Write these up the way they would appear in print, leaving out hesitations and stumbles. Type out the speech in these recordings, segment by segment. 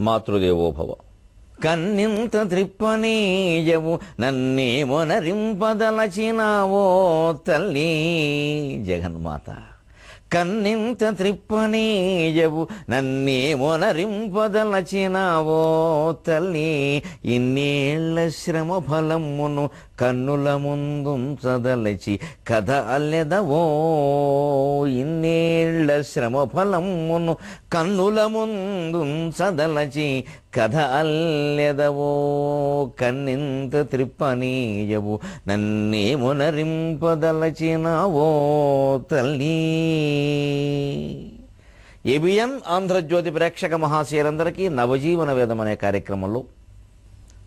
మాతృదేవోభవ. కన్నింత త్రిప్పనీయవు నన్నేమొనరింపదలచినావో తల్లి జగన్మాత. కన్నింత త్రిప్పనీయవు నన్నేమొనరింపదలచినావో తల్లి. ఇన్నేళ్ల శ్రమ ఫలమును కన్నుల ముందుంచదలచి కథ అల్లెదవో. ఇన్నేళ్ల శ్రమ ఫలమును కన్నుల ముందుంచదలచి కథ అల్లెదవో. కన్నింత త్రిప్పనీయవు నన్నేమొనరింపదలచినావో తల్లి. ఏబిఎన్ ఆంధ్రజ్యోతి ప్రేక్షక మహాశయులందరికీ నవజీవన వేదం అనే కార్యక్రమంలో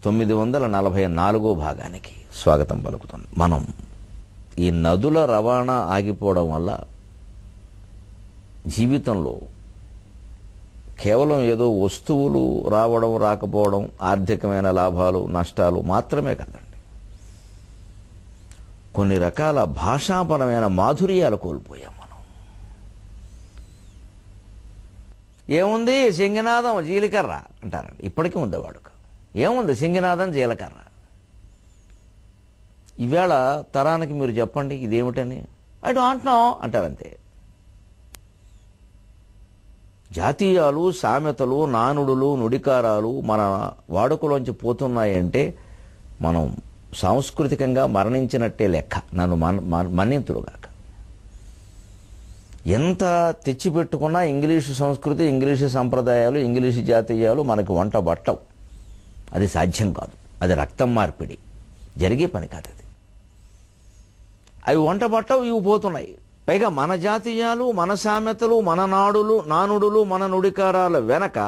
944వ భాగానికి స్వాగతం పలుకుతుంది. మనం ఈ నదుల రవాణా ఆగిపోవడం వల్ల జీవితంలో కేవలం ఏదో వస్తువులు రావడం రాకపోవడం, ఆర్థికమైన లాభాలు నష్టాలు మాత్రమే కాదండి, కొన్ని రకాల భాషాపరమైన మాధుర్యాలు కోల్పోయాం మనం. ఏముంది సింగనాదం జీలకర్ర అంటారండి, ఇప్పటికీ ఉంది వాడుక. ఏముంది సింగనాదం జీలకర్ర. ఈవేళ తరానికి మీరు చెప్పండి ఇదేమిటని, ఐ డోంట్ నో అంటారంతే. జాతీయాలు, సామెతలు, నానుడులు, నుడికారాలు మన వాడుకలోంచి పోతున్నాయంటే మనం సాంస్కృతికంగా మరణించినట్టే లెక్క. నన్ను మన్నింతుడుగాక. ఎంత తెచ్చిపెట్టుకున్నా ఇంగ్లీషు సంస్కృతి, ఇంగ్లీషు సంప్రదాయాలు, ఇంగ్లీషు జాతీయాలు మనకు వంట పట్టవు. అది సాధ్యం కాదు. అది రక్తం మార్పిడి, జరిగే పని కాదు అది. అవి వంట పట్టవు, ఇవి పోతున్నాయి. పైగా మన జాతీయాలు, మన సామెతలు, మన నానుడులు, మన నుడికారాల వెనక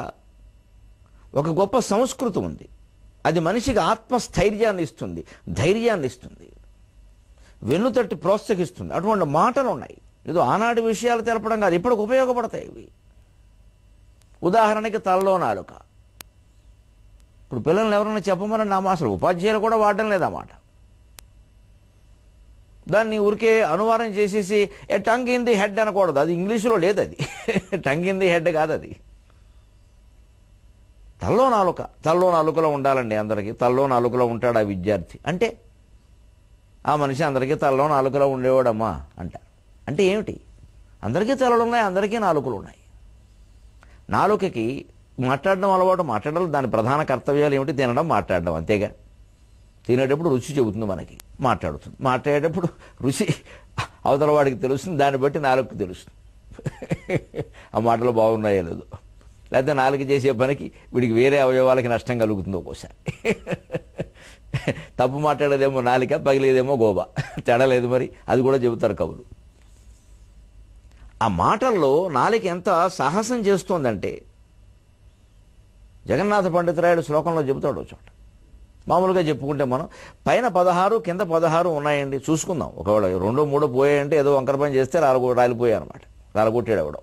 ఒక గొప్ప సంస్కృతి ఉంది. అది మనిషికి ఆత్మస్థైర్యాన్ని ఇస్తుంది, ధైర్యాన్ని ఇస్తుంది, వెన్నుతట్టి ప్రోత్సహిస్తుంది. అటువంటి మాటలు ఉన్నాయి. ఏదో ఆనాటి విషయాలు తెలపడం కాదు, ఇప్పటికి ఉపయోగపడతాయి ఇవి. ఉదాహరణకి తలలో నాలుక. ఇప్పుడు పిల్లల్ని ఎవరైనా చెప్పమని నా అసలు ఉపాధ్యాయులు కూడా వాడడం లేదన్నమాట. దాన్ని ఊరికే అనువాదం చేసేసి ఏ టంగ్ ఇన్ ది హెడ్ అనకూడదు. అది ఇంగ్లీషులో లేదు. అది టంగ్ ఇన్ ది హెడ్ కాదు. అది తల్లో నాలుకలో ఉండాలండి అందరికీ. తల్లో నాలుకలో ఉంటాడు ఆ విద్యార్థి అంటే ఆ మనిషి అందరికీ తల్లో నాలుకలో ఉండేవాడమ్మా అంటారు. అంటే ఏమిటి? అందరికీ తలలు ఉన్నాయి, అందరికీ నాలుకలు ఉన్నాయి. నాలుకకి మాట్లాడడం అలవాటు, మాట్లాడడం దాని ప్రధాన కర్తవ్యాలు ఏమిటి? తినడం, మాట్లాడడం, అంతేగా. తినేటప్పుడు రుచి చెబుతుంది మనకి, మాట్లాడుతుంది. మాట్లాడేటప్పుడు రుచి అవతల వాడికి తెలుస్తుంది, దాన్ని బట్టి నాలుగుకి తెలుస్తుంది ఆ మాటలు బాగున్నాయో లేదో. లేకపోతే నాలుగు చేసే పనికి వీడికి వేరే అవయవాలకి నష్టం కలుగుతుంది ఒక్కోసారి. తప్పు మాట్లాడేదేమో నాలిక, పగిలేదేమో గోబా. తేడలేదు మరి, అది కూడా చెబుతారు కవులు. ఆ మాటల్లో నాలిక ఎంత సాహసం చేస్తోందంటే జగన్నాథ పండితురాయుడు శ్లోకంలో చెబుతాడు చోట. మామూలుగా చెప్పుకుంటే మనం పైన 16 కింద 16 ఉన్నాయండి, చూసుకుందాం. ఒకవేళ 2, 3 పోయాయంటే ఏదో వంకర పని చేస్తే రాలిపోయాయి అనమాట, రాలగొట్టాడు ఎవడో.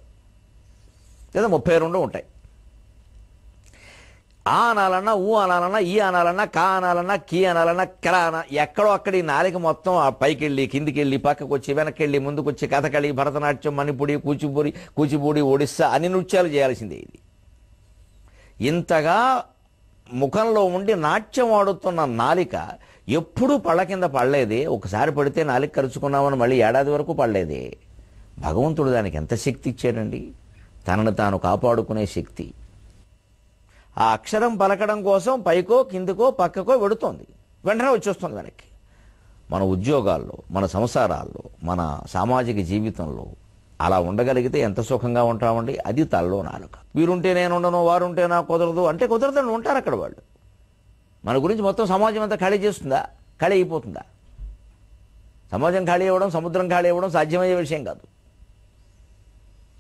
లేదా 32 ఉంటాయి. ఆ అనాలన్నా, ఊ అనాలన్నా, ఈ అనాలన్నా, కా అనాలన్నా, కీ అనాలన్నా, కెలా ఎక్కడో అక్కడ ఈ నాలిక మొత్తం ఆ పైకి వెళ్ళి, కిందికి వెళ్ళి, పక్కకు వచ్చి, వెనక్కి వెళ్ళి, ముందుకు వచ్చి, కథకళి, భరతనాట్యం, మణిపుడి, కూచిపూడి, ఒడిస్సా అన్ని నృత్యాలు చేయాల్సిందే. ఇది ఇంతగా ముఖంలో ఉండి నాట్యం ఆడుతున్న నాలిక ఎప్పుడూ పళ్ళ కింద పడలేదే. ఒకసారి పడితే నాలిక కరుచుకున్నామని మళ్ళీ ఏడాది వరకు పడలేదే. భగవంతుడు దానికి ఎంత శక్తి ఇచ్చాడండి, తనను తాను కాపాడుకునే శక్తి. ఆ అక్షరం పలకడం కోసం పైకో కిందకో పక్కకో వెడుతోంది, వెంటనే వచ్చేస్తుంది వెనక్కి. మన ఉద్యోగాల్లో, మన సంసారాల్లో, మన సామాజిక జీవితంలో అలా ఉండగలిగితే ఎంత సుఖంగా ఉంటామండి. అది తలలో నాలుక. వీరుంటే నేను ఉండను, వారుంటే నాకు కుదరదు అంటే కుదరదని ఉంటారు అక్కడ వాళ్ళు. మన గురించి మొత్తం సమాజం అంతా ఖాళీ చేస్తుందా? ఖాళీ అయిపోతుందా? సమాజం ఖాళీ అవ్వడం, సముద్రం ఖాళీ అవ్వడం సాధ్యమయ్యే విషయం కాదు.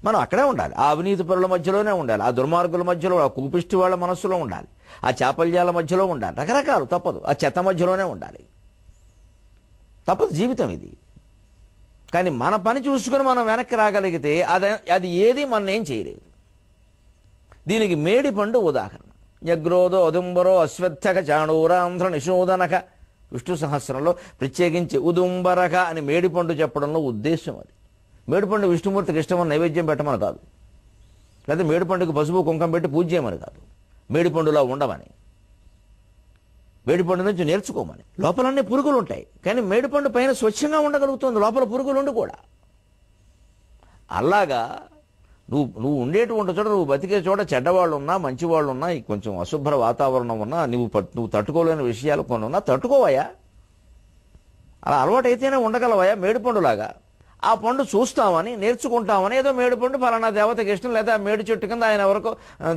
మనం అక్కడే ఉండాలి. ఆ అవినీతి పరుల మధ్యలోనే ఉండాలి, ఆ దుర్మార్గుల మధ్యలో, ఆ కూపిష్టి వాళ్ళ మనస్సులో ఉండాలి, ఆ చాపల్యాల మధ్యలో ఉండాలి. రకరకాలు తప్పదు. ఆ చెత్త మధ్యలోనే ఉండాలి, తప్పదు. జీవితం ఇది. కానీ మన పని చూసుకుని మనం వెనక్కి రాగలిగితే అది ఏది మన ఏం చేయలేదు. దీనికి మేడి పండు ఉదాహరణ. యగ్రోధో ఉదుంబరో అశ్వత్థక చాణూరాంధ్ర నిషోదనక. విష్ణు సహస్రంలో ప్రత్యేకించి ఉదుంబరక అని మేడిపండు చెప్పడంలో ఉద్దేశం అది. మేడిపండు విష్ణుమూర్తికి ఇష్టమని నైవేద్యం పెట్టమని కాదు, లేదా మేడిపండుకి పసుపు కుంకం పెట్టి పూజ చేయమని కాదు. మేడిపండులా ఉండమని, మేడిపండు నుంచి నేర్చుకోమని. లోపలన్నీ పురుగులు ఉంటాయి, కానీ మేడిపండు పైన స్వచ్ఛంగా ఉండగలుగుతుంది, లోపల పురుగులు ఉండి కూడా. అలాగా నువ్వు ఉండేటువంటి చోట, నువ్వు బతికే చోట చెడ్డవాళ్ళు ఉన్నా, మంచివాళ్ళు ఉన్నా, కొంచెం అశుభ్ర వాతావరణం ఉన్నా, నువ్వు తట్టుకోలేని విషయాలు కొన్ని ఉన్నా తట్టుకోవయా. అలా అలవాటైతేనే ఉండగలవయా మేడిపండులాగా. ఆ పండు చూస్తామని, నేర్చుకుంటామని, ఏదో మేడిపండు ఫలానా దేవతకి ఇష్టం, లేదా ఆ మేడి చెట్టు కింద ఆయన ఎవరికో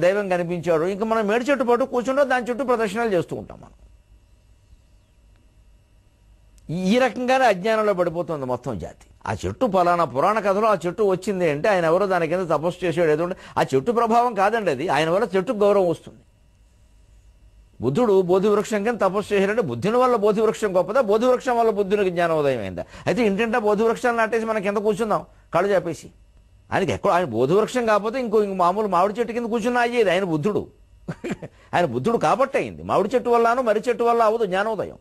దైవం కనిపించాడు, ఇంకా మనం మేడి చెట్టు పాటు కూర్చుంటే దాని చుట్టూ ప్రదర్శనలు చేస్తూ ఉంటాం మనం. ఈ రకంగానే అజ్ఞానంలో పడిపోతుంది మొత్తం జాతి. ఆ చెట్టు ఫలానా పురాణ కథలో ఆ చెట్టు వచ్చింది అంటే ఆయన ఎవరో దాని కింద తపస్సు చేసాడు, ఏదో ఆ చెట్టు ప్రభావం కాదండి అది, ఆయన వల్ల చెట్టుకు గౌరవం వస్తుంది. బుద్ధుడు బోధి వృక్షం కింద తపస్సు చేశాడంటే బుద్ధుని వల్ల బోధి వృక్షం గొప్పదా, బోధి వృక్షం వల్ల బుద్ధునికి జ్ఞానోదయం అయిందా? అయితే ఇంటింటా బోధి వృక్షాలు నాటేసి మనం కింద కూర్చుందాం కళ్ళు చెప్పేసి. ఆయనకి ఎక్కడ, ఆయన బోధి వృక్షం కాకపోతే ఇంకో మామూలు మామిడి చెట్టు కింద కూర్చున్నా అయ్యేది. ఆయన బుద్ధుడు, ఆయన బుద్ధుడు కాబట్టి అయింది. మామిడి చెట్టు వల్లను మర్రి చెట్టు వల్ల అవ్వదు జ్ఞానోదయం.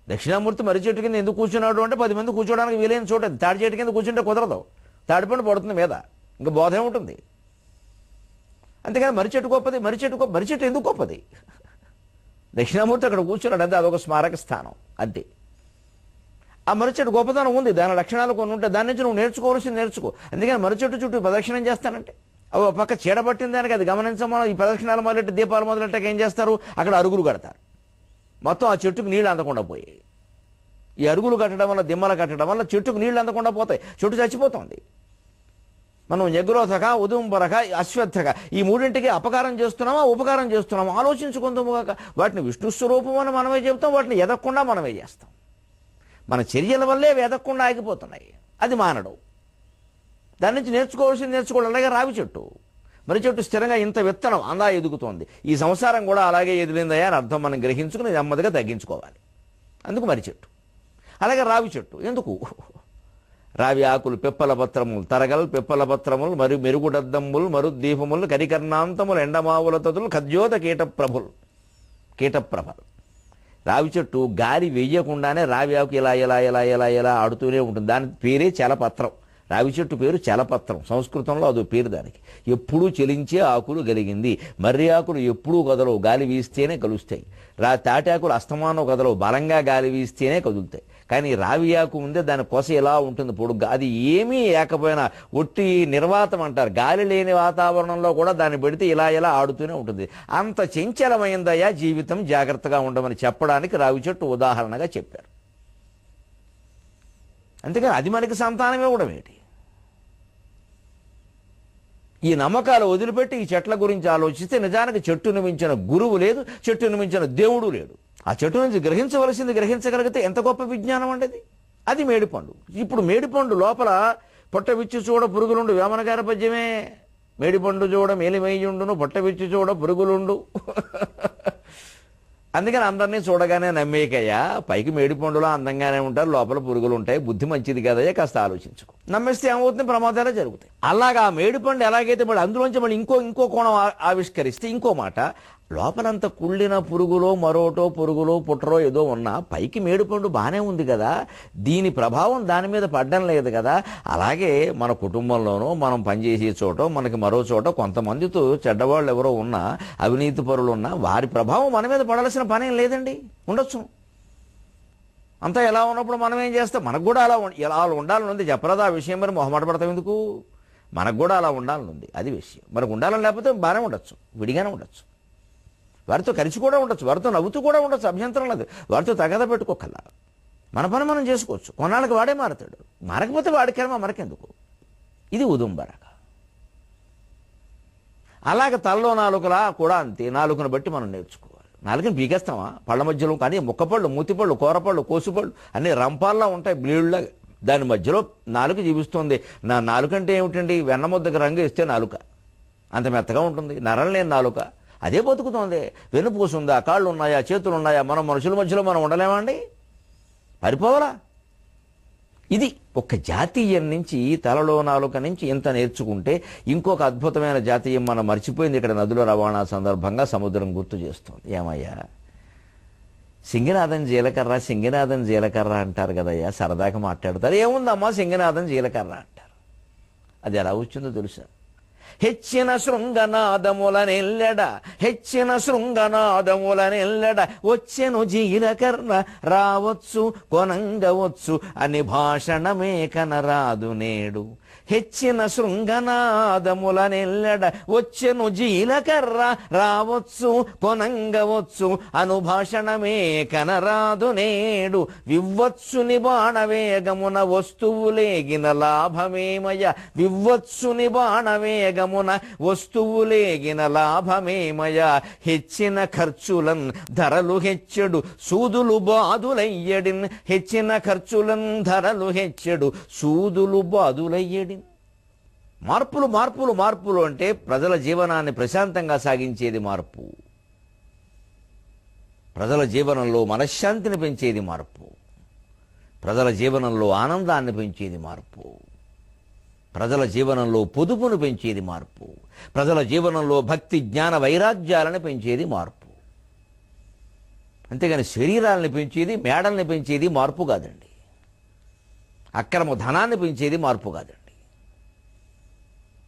దక్షిణామూర్తి మర్రి చెట్టు కింద ఎందుకు కూర్చున్నాడు అంటే 10 మంది కూర్చోడానికి వీలైన చోట. తాడి చెట్టు కింద కూర్చుంటే కుదరదు, తాడిపండు పడుతుంది మీద, ఇంకా బోధ ఏముంటుంది. అంతేకాని మర్రి చెట్టు గొప్పది, మర్రి చెట్టు ఎందుకు గొప్పది? దక్షిణామూర్తి అక్కడ కూర్చున్నాడు అంతే, అదొక స్మారక స్థానం అంతే. ఆ మర్రి చెట్టు గొప్పతనం ఉంది, దాని లక్షణాలు కొన్ని ఉంటాయి, దాని నుంచి నువ్వు నేర్చుకోవాల్సింది నేర్చుకో. అందుకని మర్రి చెట్టు చుట్టూ ప్రదక్షిణం చేస్తానంటే అవి పక్క చీడబట్టిన దానికి అది గమనించమని ఈ ప్రదక్షిణాలు మొదలెట్టి దీపాలు మొదలెట్టాక ఏం చేస్తారు, అక్కడ అరుగులు కడతారు. మొత్తం ఆ చెట్టుకు నీళ్ళు అందకుండా పోయాయి. ఈ అరుగులు కట్టడం వల్ల, దిమ్మలు కట్టడం వల్ల చెట్టుకు నీళ్ళు అందకుండా పోతాయి, చెట్టు చచ్చిపోతుంది. మనం యజ్ఞరోధక, ఉదుంబరక, అశ్వత్థక ఈ మూడింటికి అపకారం చేస్తున్నామా, ఉపకారం చేస్తున్నామా ఆలోచించుకుందాముగాక. వాటిని విష్ణు స్వరూపం అని మనమే చెబుతాం, వాటిని ఎదగకుండా మనమే చేస్తాం. మన చర్యల వల్లే ఎదగకుండా ఆగిపోతున్నాయి. అది మానడు, దాని నుంచి నేర్చుకోవాల్సింది నేర్చుకోవాలి. అలాగే రావి చెట్టు, మర్రి చెట్టు స్థిరంగా ఇంత విత్తనం అందా ఎదుగుతోంది. ఈ సంసారం కూడా అలాగే ఎదిరిందయా అని అర్థం మనం గ్రహించుకుని నెమ్మదిగా తగ్గించుకోవాలి. అందుకు మర్రి చెట్టు. అలాగే రావి చెట్టు ఎందుకు, రావి ఆకులు పిప్పల పత్రములు తరగల్ పిప్పల పత్రములు మరి మెరుగుడద్దమ్ములు మరుద్దీపములు కరికర్ణాంతములు ఎండమావుల తదులు ఖద్యోత కీటప్రభలు. రావి చెట్టు గాలి వేయకుండానే రావి ఆకు ఇలా ఇలా ఇలా ఇలా ఇలా ఆడుతూనే ఉంటుంది. దాని పేరే చలపత్రం. రావి చెట్టు పేరు చలపత్రం, సంస్కృతంలో అదో పేరు దానికి. ఎప్పుడూ చెలించే ఆకులు కలిగింది. మర్రి ఆకులు ఎప్పుడూ కదలవు, గాలి వీస్తేనే కలుస్తాయి. తాటి ఆకులు అస్తమానం కదలవు, బలంగా గాలి వీస్తేనే కదులుతాయి. కానీ రావి ఆకు ఉందే దాని కొస ఎలా ఉంటుంది పొడుగ్గా, అది ఏమీ లేకపోయినా ఒట్టి నిర్వాతం అంటారు, గాలి లేని వాతావరణంలో కూడా దాన్ని పెడితే ఇలా ఇలా ఆడుతూనే ఉంటుంది. అంత చంచలమైందయ్యా జీవితం, జాగ్రత్తగా ఉండమని చెప్పడానికి రావి చెట్టు ఉదాహరణగా చెప్పారు. అంతేకాని అది మనకి సంతానం ఇవ్వడం ఏంటి? ఈ నమ్మకాలు వదిలిపెట్టి ఈ చెట్ల గురించి ఆలోచిస్తే నిజానికి చెట్టును మించిన గురువు లేదు, చెట్టును మించిన దేవుడు లేడు. ఆ చెట్టు నుంచి గ్రహించవలసింది గ్రహించగలిగితే ఎంత గొప్ప విజ్ఞానం ఉండేది. అది మేడిపండు. ఇప్పుడు మేడిపండు లోపల పొట్ట విచ్చి చూడ పురుగులుండు, వేమన గారి పద్యమే. మేడిపండు చూడ మేలిమయ్యుండును, పొట్ట విచ్చి చూడ పురుగులుండు. అందుకని అందరినీ చూడగానే నమ్మేకయ్యా, పైకి మేడిపండులో అందంగానే ఉంటారు, లోపల పురుగులు ఉంటాయి, బుద్ధి మంచిది కదయ్యా, కాస్త ఆలోచించుకో. నమ్మేస్తే ఏమవుతుంది, ప్రమాదాలే జరుగుతాయి. అలాగా ఆ మేడిపండు ఎలాగైతే మళ్ళీ అందులోంచి మళ్ళీ ఇంకో కోణం ఆవిష్కరిస్తే ఇంకో మాట, లోపలంత కుళ్ళిన పురుగులో మరోటో పురుగులో పుట్టరో ఏదో ఉన్నా పైకి మేడిపండు బాగానే ఉంది కదా, దీని ప్రభావం దాని మీద పడ్డం లేదు కదా. అలాగే మన కుటుంబంలోనూ మనం పనిచేసే చోట మనకి మరో చోట కొంతమందితో చెడ్డవాళ్ళు ఎవరో ఉన్నా, అవినీతి పరులు ఉన్నా, వారి ప్రభావం మన మీద పడాల్సిన పనేం లేదండి. ఉండొచ్చు. అంతా ఎలా ఉన్నప్పుడు మనం ఏం చేస్తాం, మనకు కూడా అలా ఉండాలని ఉంది. చెప్పరాదా ఆ విషయం, మరి మొహమాట పడతాం ఎందుకు? మనకు కూడా అలా ఉండాలని ఉంది, అది విషయం. మనకు ఉండాలని లేకపోతే బాగానే ఉండొచ్చు, విడిగానే ఉండొచ్చు, వారితో కలిసి కూడా ఉండొచ్చు, వారితో నవ్వుతూ కూడా ఉండొచ్చు, అభ్యంతరం లేదు. వారితో తగద పెట్టుకోకల్లా మన పని మనం చేసుకోవచ్చు. కొన్నాళ్ళకి వాడే మారుతాడు, మారకపోతే వాడికేమో మనకెందుకు. ఇది ఉదుంబరక. అలాగే తలలో నాలుకలా కూడా అంతే, నాలుకను బట్టి మనం నేర్చుకోవాలి. నాలుకని పీకేస్తామా పళ్ళ మధ్యలో, కానీ ముక్కపళ్ళు, మూతిపళ్ళు, కూరపళ్ళు, కోసుపళ్ళు అన్ని రంపాల్లో ఉంటాయి, బ్లేడ్లాగా. దాని మధ్యలో నాలుక జీవిస్తుంది. నా నాలుకంటే ఏమిటండి, వెన్నముద్దకు రంగు ఇస్తే నాలుక అంత మెత్తగా ఉంటుంది. నరం లేని నాలుక అదే బతుకుతోంది. వెన్నుపూసు ఉందా, కాళ్ళు ఉన్నాయా, చేతులు ఉన్నాయా? మనం మనుషుల మధ్యలో మనం ఉండలేమండి, పరిపోవాలా? ఇది ఒక జాతీయం నుంచి, తలలో నాలుక నుంచి ఇంత నేర్చుకుంటే ఇంకొక అద్భుతమైన జాతీయం మనం మర్చిపోయింది. ఇక్కడ నదుల రవాణా సందర్భంగా సముద్రం గుర్తు చేస్తుంది. ఏమయ్యా, సింగనాథం జీలకర్ర, సింగనాథం జీలకర్ర అంటారు కదయ్యా, సరదాగా మాట్లాడతారు. ఏముందమ్మా సింగనాథం జీలకర్ర అంటారు. అది ఎలా వచ్చిందో తెలుసా? హెచ్చిన శృంగనాదములనెల్లెడ హెచ్చిన శృంగనాదములనెల్లెడ వచ్చెను జీలకర్ర రావచ్చు కొనంగవచ్చు అని భాషణమే కనరాదు నేడు. హెచ్చిన శృంగనాదములనెల్లెడ వచ్చెను జీలకర్ర రావచ్చు కొనంగవచ్చు అనుభాషణమే కనరాదు నేడు. వివ్వత్సుని బాణవేగమున వస్తువులేగిన లాభమేమయ వివ్వత్సుని బాణవేగమున వస్తువులేగిన లాభమేమయ. హెచ్చిన ఖర్చులన్ ధరలు హెచ్చెడు సూదులు బాదులయ్యడిన్ హెచ్చిన ఖర్చులన్ ధరలు హెచ్చెడు సూదులు బాదులయ్యడిన్. మార్పులు మార్పులు మార్పులు అంటే ప్రజల జీవనాన్ని ప్రశాంతంగా సాగించేది మార్పు, ప్రజల జీవనంలో మనశ్శాంతిని పెంచేది మార్పు, ప్రజల జీవనంలో ఆనందాన్ని పెంచేది మార్పు, ప్రజల జీవనంలో పొదుపును పెంచేది మార్పు, ప్రజల జీవనంలో భక్తి జ్ఞాన వైరాగ్యాలను పెంచేది మార్పు. అంతేగాని శరీరాలను పెంచేది మేడల్ని పెంచేది మార్పు కాదండి, అక్రమ ధనాన్ని పెంచేది మార్పు కాదండి.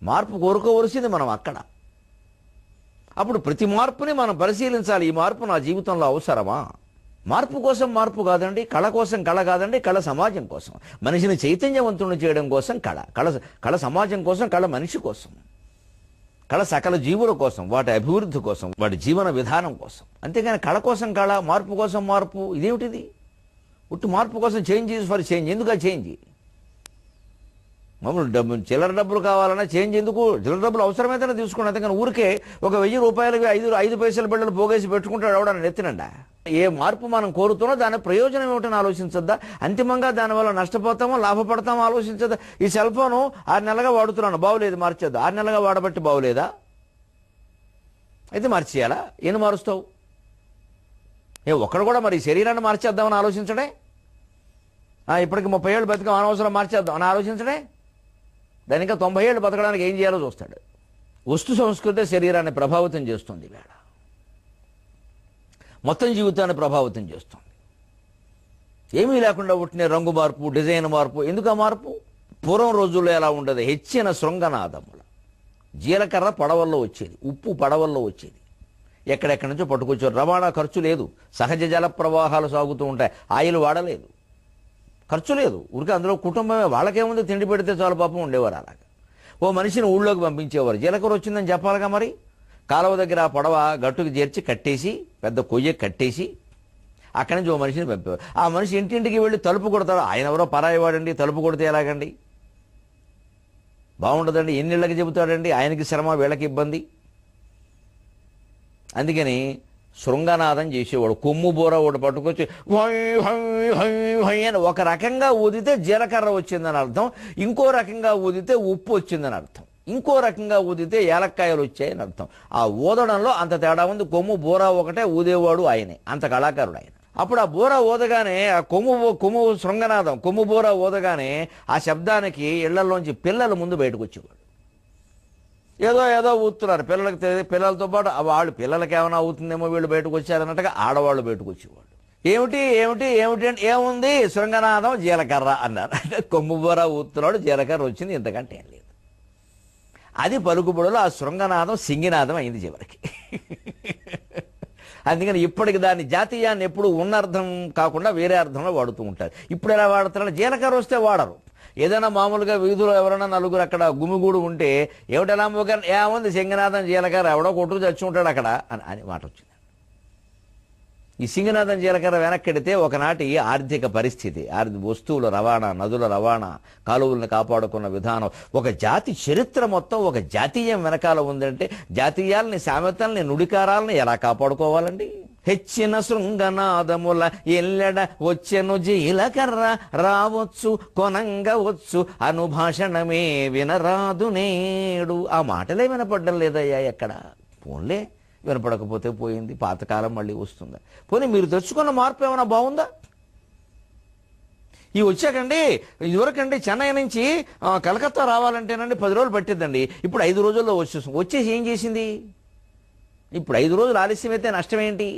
మార్పు కోరుకోవలసింది మనం అక్కడ. అప్పుడు ప్రతి మార్పుని మనం పరిశీలించాలి. ఈ మార్పు నా జీవితంలో అవసరమా? మార్పు కోసం మార్పు కాదండి, కళ కోసం కళ కాదండి, కళ సమాజం కోసం, మనిషిని చైతన్యవంతుని చేయడం కోసం కళ, కళ కళ సమాజం కోసం, కళ మనిషి కోసం, కళ సకల జీవుల కోసం, వాటి అభివృద్ధి కోసం, వాటి జీవన విధానం కోసం. అంతేగాని కళ కోసం కళ, మార్పు కోసం మార్పు, ఇదేమిటిది? ఉట్టు మార్పు కోసం చేంజ్ ఫర్ చేంజ్. ఎందుకు ఆ చేంజ్? మామూలు డబ్బు చిల్లర డబ్బులు కావాలన్నా చేంజ్ ఎందుకు? చిల్లర డబ్బులు అవసరమైతేనే తీసుకోండి. అంతేకాని ఊరికే ఒక 1000 రూపాయలకి 5 పైసల బిళ్ళలు పోగేసి పెట్టుకుంటాడు ఎవడన్నా ఎత్తినండా. ఏ మార్పు మనం కోరుతున్నా దాని ప్రయోజనం ఏమిటని ఆలోచించద్దా? అంతిమంగా దానివల్ల నష్టపోతామో లాభపడతామో ఆలోచించద్దా? ఈ సెల్ ఫోను 6 నెలలుగా వాడుతున్నాను, బాగులేదు, మార్చేద్దా? 6 నెలలుగా వాడబట్టి బాగులేదా? అయితే మార్చేయాలా? ఏం మారుస్తావు? ఒక్కడు కూడా మరి శరీరాన్ని మార్చేద్దామని ఆలోచించడే? ఇప్పటికి 30 ఏళ్ళు బతికం, అనవసరం మార్చేద్దాం అని ఆలోచించడే? దాని ఇంకా 90 ఏళ్ళు బతకడానికి ఏం చేయాలో చూస్తాడు. వస్తు సంస్కృతి శరీరాన్ని ప్రభావితం చేస్తుంది, వేళ మొత్తం జీవితాన్ని ప్రభావితం చేస్తుంది. ఏమీ లేకుండా పుట్టిన రంగు మార్పు, డిజైన్ మార్పు. ఎందుకు ఆ మార్పు? పూర్వం రోజుల్లో ఎలా ఉండదు? హెచ్చిన శృంగనాదముల జీలకర్ర పడవల్లో వచ్చేది, ఉప్పు పడవల్లో వచ్చేది, ఎక్కడెక్కడి నుంచో పట్టుకొచ్చారు. రవాణా ఖర్చు లేదు, సహజ జల ప్రవాహాలు సాగుతూ ఉంటాయి, ఆయిల్ వాడలేదు, ఖర్చు లేదు. ఊరికే అందులో కుటుంబమే, వాళ్ళకేముంది, తిండి పెడితే చాలు పాపం ఉండేవారు. అలాగా ఓ మనిషిని ఊళ్ళోకి పంపించేవారు. జీలకర్ర వచ్చిందని చెప్పాలిగా మరి. కాలువ దగ్గర ఆ పడవ గట్టుకు చేర్చి కట్టేసి, పెద్ద కొయ్య కట్టేసి అక్కడి నుంచి ఓ మనిషిని పంపేవారు. ఆ మనిషి ఇంటింటికి వెళ్ళి తలుపు కొడతాడు. ఆయన ఎవరో పరాయివాడండి, తలుపు కొడితే ఎలాగండి? బాగుండదండి. ఎన్నిళ్ళకి చెబుతాడండి? ఆయనకి శ్రమ, వీళ్ళకి ఇబ్బంది. అందుకని శృంగనాదం చేసేవాడు. కొమ్ము బోర ఒకటి పట్టుకొచ్చి హై హై హై హై అని ఒక రకంగా ఊదితే జీలకర్ర వచ్చిందని అర్థం, ఇంకో రకంగా ఊదితే ఉప్పు వచ్చిందని అర్థం, ఇంకో రకంగా ఊదితే ఏలక్కాయలు వచ్చాయని అర్థం. ఆ ఊదడంలో అంత తేడా ఉంది. కొమ్ము బోర ఒకటే, ఊదేవాడు ఆయనే, అంత కళాకారుడు ఆయన. అప్పుడు ఆ బోర ఊదగానే, ఆ కొమ్ము శృంగనాదం, కొమ్ము బోర ఊదగానే ఆ శబ్దానికి ఇళ్లలోంచి పిల్లలు ముందు బయటకు వచ్చేవాడు. ఏదో ఊతున్నారు పిల్లలకి, పిల్లలతో పాటు వాళ్ళు పిల్లలకి ఏమైనా అవుతుందేమో వీళ్ళు బయటకు వచ్చారన్నట్టుగా ఆడవాళ్ళు బయటకు వచ్చేవాళ్ళు. ఏమిటి ఏమిటి ఏమిటి అంటే ఏముంది, శృంగనాదం జీలకర్ర అన్నారు. అంటే కొమ్ము బోర ఊతున్నాడు, జీలకర్ర వచ్చింది, ఇంతకంటే ఏం లేదు. అది పలుకుబడులు. ఆ శృంగనాదం సింగినాదం అయింది చివరికి. అందుకని ఇప్పటికి దాని జాతీయాన్ని ఎప్పుడు ఉన్న అర్థం కాకుండా వేరే అర్థంలో వాడుతూ ఉంటారు. ఇప్పుడు ఎలా వాడుతున్నారు? జీలకర్ర వస్తే వాడరు. ఏదైనా మామూలుగా వీధిలో ఎవరైనా నలుగురు అక్కడ గుమిగూడు ఉంటే ఏమిటెలా ఏముంది సింగనాథం జీలకర్ర, ఎవడో కొట్టుకు చచ్చి ఉంటాడు అక్కడ అని మాట వచ్చింది. ఈ సింగనాథం జీలకర్ర వెనక్కెడితే ఒకనాటి ఆర్థిక పరిస్థితి, వస్తువుల రవాణా, నదుల రవాణా, కాలువలను కాపాడుకున్న విధానం, ఒక జాతి చరిత్ర మొత్తం ఒక జాతీయం వెనకాల ఉందంటే జాతీయాలని, సామెతల్ని, నుడికారాలని ఎలా కాపాడుకోవాలండి? హెచ్చిన శృంగనాదముల ఎల్లెడ వచ్చెను జీలకర్ర రావచ్చు కొనంగవచ్చు అనుభాషణమే వినరాదు నేడు. ఆ మాటలే వినపడ్డం లేదయ్యా ఎక్కడ. పోన్లే, వినపడకపోతే పోయింది, పాతకాలం మళ్ళీ వస్తుందా? పోనీ మీరు తెచ్చుకున్న మార్పు ఏమైనా బాగుందా? ఈ వచ్చాకండి, ఇదివరకండి చెన్నై నుంచి కలకత్తా రావాలంటేనండి 10 రోజులు పట్టిద్దండి, ఇప్పుడు 5 రోజుల్లో వచ్చేసి ఏం చేసింది? ఇప్పుడు 5 రోజులు ఆలస్యం అయితే నష్టం ఏంటి?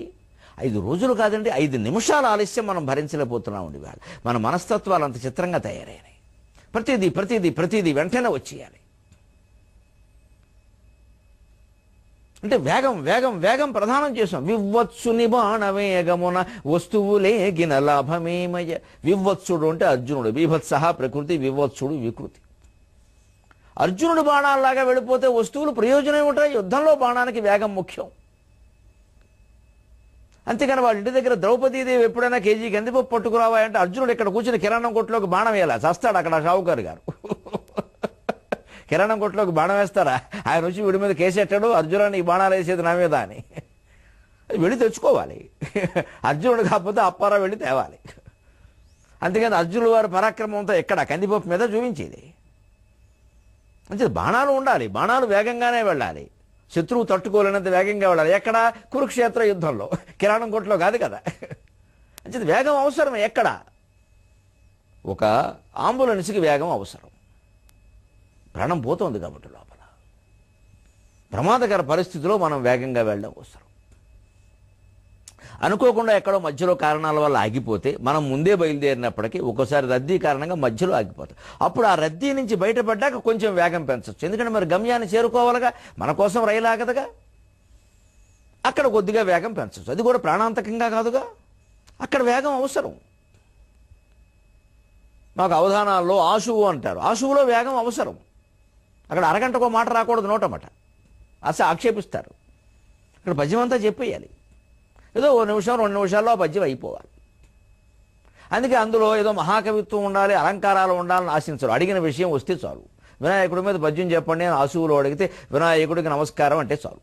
5 రోజులు కాదండి, 5 నిమిషాల ఆలస్యం మనం భరించలేకపోతున్నామండి. వాళ్ళ మన మనస్తత్వాలు అంత చిత్రంగా తయారైనాయి. ప్రతిదీ ప్రతిదీ ప్రతిదీ వెంటనే వచ్చేయాలి. అంటే వేగం వేగం వేగం ప్రధానం చేసాం. వివత్సుని బాణ వేగమున వస్తువులేగిన లాభమేమయ. వివత్సుడు అంటే అర్జునుడు, బీభత్సహ ప్రకృతి, వివత్సుడు వికృతి. అర్జునుడు బాణాల్లాగా వెళ్ళిపోతే వస్తువులు ప్రయోజనం ఉంటాయి. యుద్ధంలో బాణానికి వేగం ముఖ్యం. అంతేకాని వాళ్ళ ఇంటి దగ్గర ద్రౌపదీదేవి ఎప్పుడైనా కేజీ కందిపప్పు పట్టుకురావా అంటే అర్జునుడు ఇక్కడ కూర్చుని కిరాణం కొట్టులోకి బాణం వేయాలా, చస్తాడు అక్కడ షావుకారు గారు. కిరాణం కొట్టులోకి బాణం వేస్తారా? ఆయన వచ్చి వీడి మీద కేసెట్టాడు, అర్జునాన్ని ఈ బాణాలు వేసేది నా మీద అని. వెళ్ళి తెచ్చుకోవాలి. అర్జునుడు కాకపోతే అప్పారా వెళ్ళి తేవాలి. అంతేకాని అర్జునుడు వారి పరాక్రమంతో ఎక్కడ కందిపప్పు మీద చూపించేది. అంటే బాణాలు ఉండాలి, బాణాలు వేగంగానే వెళ్ళాలి, శత్రువు తట్టుకోలేనంత వేగంగా వెళ్ళాలి. ఎక్కడ? కురుక్షేత్ర యుద్ధంలో, కిరాణం కొట్లో కాదు కదా. అంటే వేగం అవసరం. ఎక్కడ? ఒక అంబులెన్స్కి వేగం అవసరం. ప్రాణం పోతోంది కాబట్టి లోపల ప్రమాదకర పరిస్థితిలో మనం వేగంగా వెళ్ళడం అవసరం. అనుకోకుండా ఎక్కడో మధ్యలో కారణాల వల్ల ఆగిపోతే మనం ముందే బయలుదేరినప్పటికీ ఒక్కోసారి రద్దీ కారణంగా మధ్యలో ఆగిపోతాం. అప్పుడు ఆ రద్దీ నుంచి బయటపడ్డాక కొంచెం వేగం పెంచవచ్చు. ఎందుకంటే మరి గమ్యాన్ని చేరుకోవాలిగా, మన కోసం రైలు ఆగదుగా. అక్కడ కొద్దిగా వేగం పెంచవచ్చు. అది కూడా ప్రాణాంతకంగా కాదుగా, అక్కడ వేగం అవసరం. మాకు అవధానాల్లో ఆశువు అంటారు, ఆశువులో వేగం అవసరం. అక్కడ అరగంటకో మాట రాకూడదు, నోటమాట ఆక్షేపిస్తారు. ఇక్కడ పద్యం అంతా చెప్పేయాలి. ఏదో 1 నిమిషం 2 నిమిషాల్లో ఆ పద్యం అయిపోవాలి. అందుకే అందులో ఏదో మహాకవిత్వం ఉండాలి, అలంకారాలు ఉండాలని ఆశించరు. అడిగిన విషయం వస్తే చాలు. వినాయకుడి మీద పద్యం చెప్పండి అని ఆశువులో అడిగితే వినాయకుడికి నమస్కారం అంటే చాలు.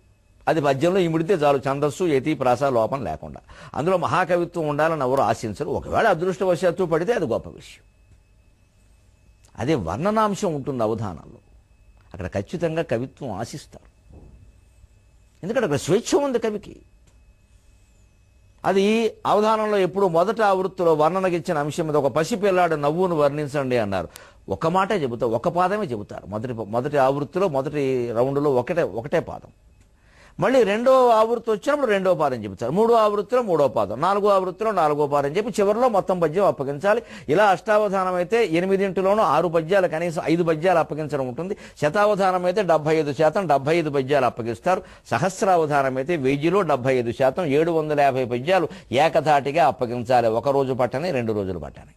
అది పద్యంలో ఇమిడితే చాలు, ఛందస్సు యతి ప్రాస లోపం లేకుండా. అందులో మహాకవిత్వం ఉండాలని ఎవరు ఆశించరు. ఒకవేళ అదృష్టవశాత్తు పడితే అది గొప్ప విషయం. అదే వర్ణనాంశం ఉంటుంది అవధానంలో, అక్కడ ఖచ్చితంగా కవిత్వం ఆశిస్తారు. ఎందుకంటే అక్కడ స్వేచ్ఛ ఉంది కవికి. అది అవధానంలో ఎప్పుడు మొదట ఆవృత్తిలో వర్ణనకిచ్చిన అంశం మీద ఒక పసిపిల్లాడు నవ్వును వర్ణించండి అన్నారు. ఒక మాటే చెబుతారు, ఒక పాదమే చెబుతారు. మొదటి ఆవృత్తిలో మొదటి రౌండ్లో ఒకటే పాదం. మళ్ళీ రెండో ఆవృత్తి వచ్చినప్పుడు రెండో పాదం చెబుతారు. మూడో ఆవృత్తిలో మూడో పాదం, నాలుగో ఆవృత్తిలో నాలుగో పాదం చెప్పి చివరిలో మొత్తం పద్యం అప్పగించాలి. ఇలా అష్టావధానం అయితే 8 6 పద్యాలు, కనీసం 5 పద్యాలు అప్పగించడం ఉంటుంది. శతావధానం అయితే 75% 75 పద్యాలు అప్పగిస్తారు. సహస్రావధానం అయితే 1000లో 75%, 750 పద్యాలు ఏకధాటిగా అప్పగించాలి. ఒక రోజు పట్టని, 2 రోజులు పట్టని.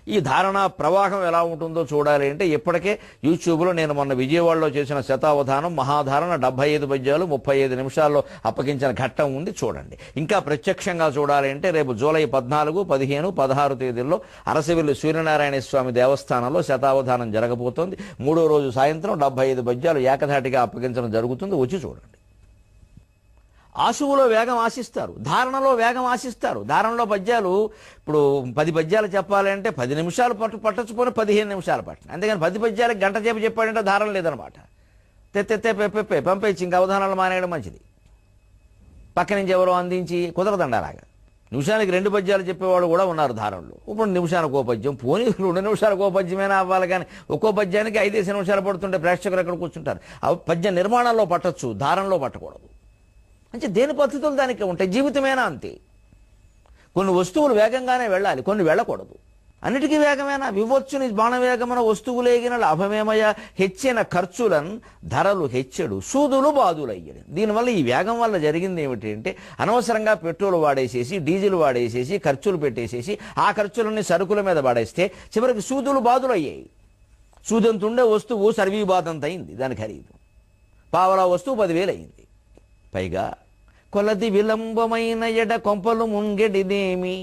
ఈ ధారణ ప్రవాహం ఎలా ఉంటుందో చూడాలి అంటే ఇప్పటికే యూట్యూబ్లో నేను మొన్న విజయవాడలో చేసిన శతావధానం మహాధారణ 75 పద్యాలు 35 నిమిషాల్లో అప్పగించిన ఘట్టం ఉంది, చూడండి. ఇంకా ప్రత్యక్షంగా చూడాలి అంటే రేపు జూలై 14, 15, 16 తేదీల్లో అరసవిల్లి సూర్యనారాయణ స్వామి దేవస్థానంలో శతావధానం జరగబోతోంది. 3వ రోజు సాయంత్రం 75 పద్యాలు ఏకధాటిగా అప్పగించడం జరుగుతుంది. వచ్చి చూడండి. ఆశువులో వేగం ఆశిస్తారు, ధారణలో వేగం ఆశిస్తారు. ధారణలో పద్యాలు ఇప్పుడు 10 పద్యాలు చెప్పాలంటే 10 నిమిషాలు పట్టచ్చుకొని 15 నిమిషాలు పట్టండి. అంతేగాని 10 పద్యాలకు గంట సేపు చెప్పాడంటే ధారణ లేదనమాట. పంపేసి ఇంకా అవధానాలు మానేయడం మంచిది. పక్క నుంచి ఎవరో అందించి కుదరదండి. అలాగా నిమిషానికి 2 పద్యాలు చెప్పేవాళ్ళు కూడా ఉన్నారు ధారణలో. ఇప్పుడు నిమిషానికి 1 పద్యం, పోనీ 2 నిమిషాలకు 1 పద్యమైనా అవ్వాలి. కానీ ఒక్కో పద్యానికి 5 నిమిషాలు పడుతుంటే ప్రేక్షకులు ఎక్కడ కూర్చుంటారు. పద్య నిర్మాణంలో పట్టొచ్చు, ధారణలో పట్టకూడదు. అంటే దేని పద్ధతులు దానికి ఉంటాయి. జీవితమేనా అంతే. కొన్ని వస్తువులు వేగంగానే వెళ్ళాలి, కొన్ని వెళ్ళకూడదు. అన్నిటికీ వేగమేనా? వివచ్చుని బాణవేగమైన వస్తువులేగిన లాభమేమయ. హెచ్చిన ఖర్చులను ధరలు హెచ్చడు, సూదులు బాదులయ్యడు. దీనివల్ల ఈ వేగం వల్ల జరిగింది ఏమిటి అంటే అనవసరంగా పెట్రోల్ వాడేసేసి, డీజిల్ వాడేసేసి, ఖర్చులు పెట్టేసేసి, ఆ ఖర్చులన్నీ సరుకుల మీద వాడేస్తే చివరికి సూదులు బాదులయ్యాయి. సూదంతుండే వస్తువు సర్వీబాదంత అయింది దాని ఖరీదు. పావలా వస్తువు 10,000 అయింది. పైగా కొలది విలంబమైన ఎడ కొంపలు ముంగెడిదేమి.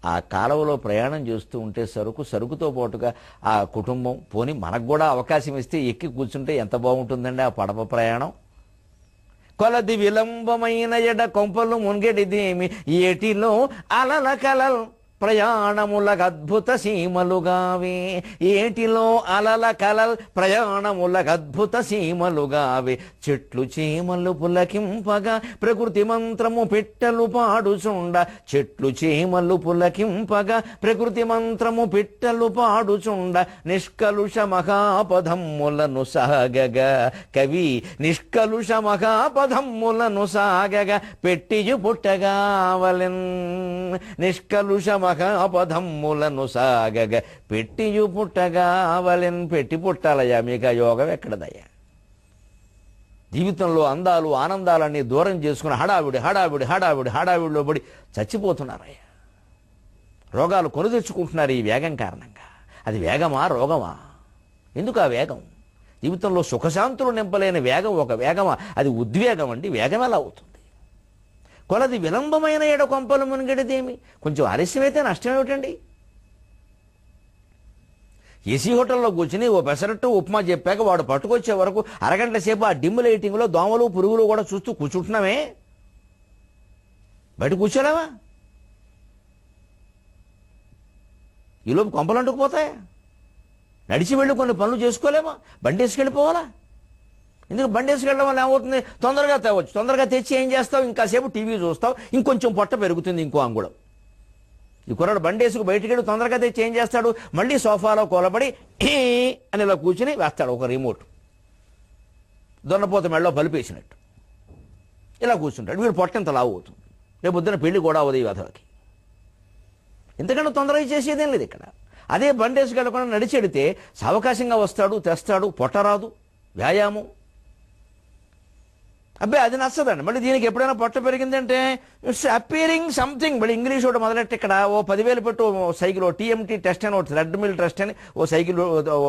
ఆ కాలువలో ప్రయాణం చేస్తూ ఉంటే సరుకుతో పాటుగా ఆ కుటుంబం, పోని మనకు కూడా అవకాశం ఇస్తే ఎక్కి కూర్చుంటే ఎంత బాగుంటుందండి ఆ పడవ ప్రయాణం. కొలది విలంబమైన ఎడ కొంపలు మున్గెడిదేమి, ఏటిలో అలల కలల్ ప్రయాణములకు అద్భుత సీమలుగావే. ఏటిలో అలల కలల్ ప్రయాణములకు అద్భుత సీమలుగావే. చెట్లు చీమలు పులకింపగా ప్రకృతి మంత్రము పిట్టలు పాడుచుండ. చెట్లు చీమలు పులకింపగా ప్రకృతి మంత్రము పిట్టలు పాడుచుండ. నిష్కలుష మహాపదమ్ములను సాగగా కవి. నిష్కలుష మహాపదమ్ములను సాగగా పెట్టియు పుట్టగావలెన్. నిష్కలుష మహాపదమ్ములను సాగగ పెట్టియు పుట్టగావలెన్. పెట్టి పుట్టాలయ్యా, మీకు ఆ యోగం ఎక్కడదయ్యా? జీవితంలో అందాలు ఆనందాలన్నీ దూరం చేసుకుని హడావిడిలో పడి చచ్చిపోతున్నారయ్యా. రోగాలు కొని తెచ్చుకుంటున్నారు ఈ వేగం కారణంగా. అది వేగమా రోగమా? ఎందుకు ఆ వేగం? జీవితంలో సుఖశాంతులు నింపలేని వేగం ఒక వేగమా? అది ఉద్వేగం అండి. వేగం ఎలా అవుతుంది? కొలది విలంబమైన ఏడ కొంపలు మునిగడిదేమి? కొంచెం ఆలస్యమైతే నష్టం ఏమిటండి? ఏసీ హోటల్లో కూర్చుని ఓ పెసరట్టు ఉప్మా చెప్పాక వాడు పట్టుకొచ్చే వరకు అరగంట సేపు ఆ డిమ్ లైటింగ్లో దోమలు పురుగులు కూడా చూస్తూ కూర్చుంటున్నామే. బయట కూర్చోలేవా? ఈలోపు కొంపలు అంటుకుపోతాయా? నడిచి వెళ్ళి కొన్ని పనులు చేసుకోలేమా? బండి వేసుకెళ్ళిపోవాలా? ఎందుకు బండి వేసుకెళ్ళడం వల్ల ఏమవుతుంది? తొందరగా తేవచ్చు. తొందరగా తెచ్చి ఏం చేస్తావు? ఇంకాసేపు టీవీ చూస్తావు, ఇంకొంచెం పొట్ట పెరుగుతుంది, ఇంకో అంగుళం. ఈ కుర్రాడు బండి వేసుకు బయటికి వెళ్ళి తొందరగా తెచ్చి ఏం చేస్తాడు? మళ్ళీ సోఫాలో కూలబడి అని ఇలా కూర్చుని వేస్తాడు ఒక రిమోట్, దొన్నపోత మెడలో బలిపేసినట్టు ఇలా కూర్చుంటాడు. వీడు పొట్టంత లావు అవుతుంది. రేపు పొద్దున పెళ్లి కూడా అవదు ఈ వెధవకి. ఎందుకంటే తొందరగా చేసేదేం లేదు ఇక్కడ. అదే బండి వేసుకెళ్ళకుండా నడిచెడితే సావకాశంగా వస్తాడు, తెస్తాడు, పొట్ట రాదు, వ్యాయామం. అబ్బాయి అది నచ్చదండి. మళ్ళీ దీనికి ఎప్పుడైనా పొట్ట పెరిగిందంటే ఇట్స్ అపీరింగ్ సంథింగ్. మళ్ళీ ఇంగ్లీష్ ఒకటి మొదలెట్టి ఇక్కడ ఓ 10,000 పెట్టు సైకిల్, ఓ టీఎంటీ టెస్ట్ అని, ఒకటి రెడ్మిల్ టెస్ట్ అని ఓ సైకిల్,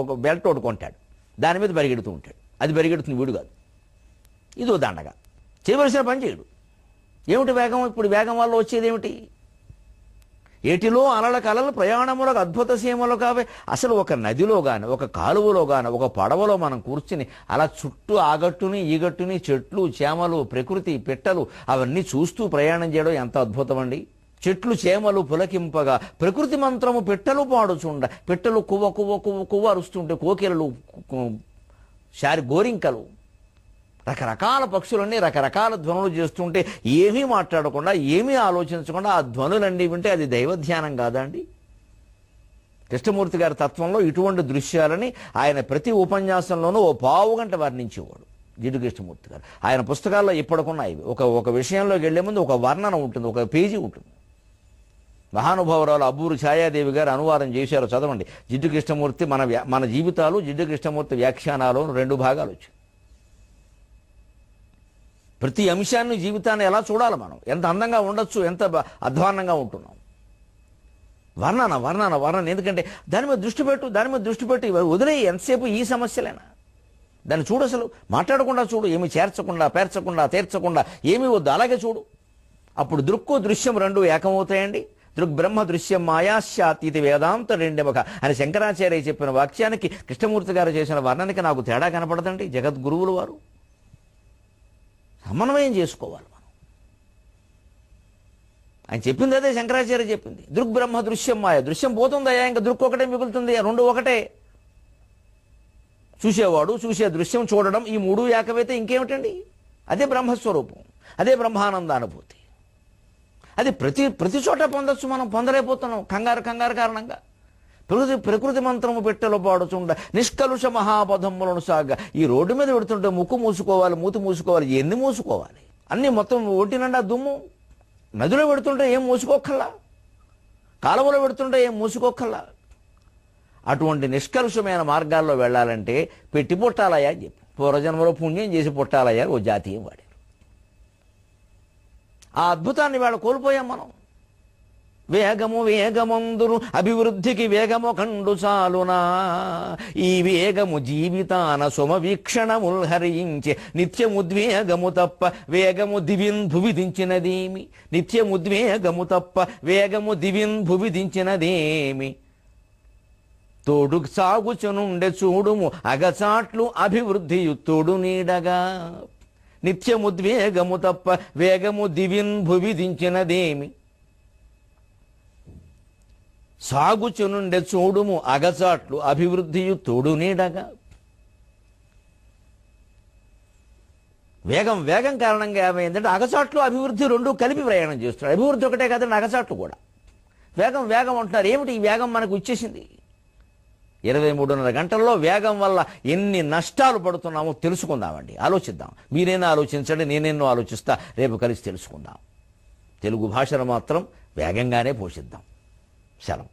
ఒక బెల్ట్ ఒకటి కొంటాడు. దాని మీద పరిగెడుతూ ఉంటాడు. అది పరిగెడుతుంది, వీడు కాదు. ఇదో దండగా చేయవలసిన పని చేయడు. ఏమిటి వేగం? ఇప్పుడు వేగం వల్ల వచ్చేది ఏమిటి? ఏటిలో అలల కలలు ప్రయాణములకు అద్భుత సీమలు కావే. అసలు ఒక నదిలో గాని, ఒక కాలువలో గాని, ఒక పడవలో మనం కూర్చుని అలా చుట్టూ ఆ గట్టుని ఈ గట్టుని చెట్లు చేమలు ప్రకృతి పిట్టలు అవన్నీ చూస్తూ ప్రయాణం చేయడం ఎంత అద్భుతం అండి. చెట్లు చేమలు పులకింపగా ప్రకృతి మంత్రము పిట్టలు పాడుచుండ, పిట్టలు కువ్వ కువ్వ కువ్వ కువ్వ అరుస్తుంటే కోకిలలు, గోరింకలు, రకరకాల పక్షులన్నీ రకరకాల ధ్వనులు చేస్తుంటే ఏమీ మాట్లాడకుండా ఏమీ ఆలోచించకుండా ఆ ధ్వనులన్నీ వింటే అది దైవధ్యానం కాదా అండి? కృష్ణమూర్తి గారి తత్వంలో ఇటువంటి దృశ్యాలని ఆయన ప్రతి ఉపన్యాసంలోనూ ఓ పావుగంట వర్ణించేవాడు జిడ్డు కృష్ణమూర్తి గారు. ఆయన పుస్తకాల్లో ఇప్పటికున్నాయి. ఒక విషయంలోకి వెళ్లే ముందు ఒక వర్ణన ఉంటుంది, ఒక పేజీ ఉంటుంది. మహానుభావురాలు అబ్బూరు ఛాయాదేవి గారు అనువాదం చేశారు, చదవండి. జిడ్డు కృష్ణమూర్తి మన జీవితాలు, జిడ్డు కృష్ణమూర్తి వ్యాఖ్యానాలు 2 భాగాలు వచ్చాయి. ప్రతి అంశాన్ని, జీవితాన్ని ఎలా చూడాలి మనం, ఎంత అందంగా ఉండొచ్చు, ఎంత అధ్వాన్నంగా ఉంటున్నాం. వర్ణన. ఎందుకంటే దాని మీద దృష్టి పెట్టి వదిలే ఎంతసేపు ఈ సమస్యలేనా? దాన్ని చూడు, అసలు మాట్లాడకుండా చూడు, ఏమి చేర్చకుండా పేర్చకుండా తీర్చకుండా ఏమీ వద్దు, అలాగే చూడు. అప్పుడు దృక్కు దృశ్యం 2 ఏకమవుతాయండి. దృగ్బ్రహ్మ దృశ్యం మాయాశ్యాత్ ఇది వేదాంత రెండెమక అని శంకరాచార్య చెప్పిన వాక్యానికి కృష్ణమూర్తి గారు చేసిన వర్ణనకి నాకు తేడా కనపడదండి. జగద్గురువులు వారు సమన్వయం చేసుకోవాలి మనం. ఆయన చెప్పింది అదే, శంకరాచార్య చెప్పింది. దృగ్బ్రహ్మ దృశ్యం మాయ. దృశ్యం పోతుందయ్యా, ఇంకా దృక్ ఒకటే మిగులుతుంది, 2 ఒకటే. చూసేవాడు, చూసే దృశ్యం, చూడడం, ఈ 3 ఏకమైతే ఇంకేమిటండి? అదే బ్రహ్మస్వరూపం, అదే బ్రహ్మానందానుభూతి. అది ప్రతి చోట పొందొచ్చు, మనం పొందలేకపోతున్నాం కంగారు కారణంగా. ప్రకృతి మంత్రము పెట్టెలో పాడుచుండ నిష్కలుష మహాపథములను సాగ. ఈ రోడ్డు మీద పెడుతుంటే ముక్కు మూసుకోవాలి, మూతి మూసుకోవాలి, ఎన్ని మూసుకోవాలి? అన్నీ మొత్తం ఒంటి నిండా దుమ్ము. నదిలో పెడుతుంటే ఏం మూసుకోక్కల్లా, కాలువలో పెడుతుంటే ఏం మూసుకోక్కల్లా. అటువంటి నిష్కలుషమైన మార్గాల్లో వెళ్ళాలంటే పెట్టి పుట్టాలయ్యా అని చెప్పి, పూర్వజన్మలో పుణ్యం చేసి పుట్టాలయ్యా ఓ జాతీయం వాడారు. ఆ అద్భుతాన్ని వేళ కోల్పోయాం మనం. వేగమందును అభివృద్ధికి వేగము కండు చాలునా, ఈ వేగము జీవితాన సుమవీక్షణముల్ హరించే. నిత్యముద్వేగము తప్ప వేగము దివిన్ భువిదించినదేమి, నిత్యముద్వేగము తప్ప వేగము దివిన్ భువిదించినదేమి. తోడు సాగుచునుండె చూడుము అగచాట్లు అభివృద్ధియు తోడు నీడగా. నిత్యముద్వేగము తప్ప వేగము దివిన్ భువిదించినదేమి. సాగుచునుండె చూడుము అగచాట్లు అభివృద్ధియు తోడు నీడగా. వేగం కారణంగా ఏమైందంటే అగచాట్లు అభివృద్ధి 2 కలిపి ప్రయాణం చేస్తున్నారు. అభివృద్ధి ఒకటే కాదండి, అగచాట్లు కూడా. వేగం అంటున్నారు. ఏమిటి ఈ వేగం మనకు వచ్చేసింది? 23.5 గంటల్లో వేగం వల్ల ఎన్ని నష్టాలు పడుతున్నామో తెలుసుకుందామండి, ఆలోచిద్దాం. మీరైనా ఆలోచించండి, నేనెన్నో ఆలోచిస్తా. రేపు కలిసి తెలుసుకుందాం. తెలుగు భాషను మాత్రం వేగంగానే పోషిద్దాం. సెలవు.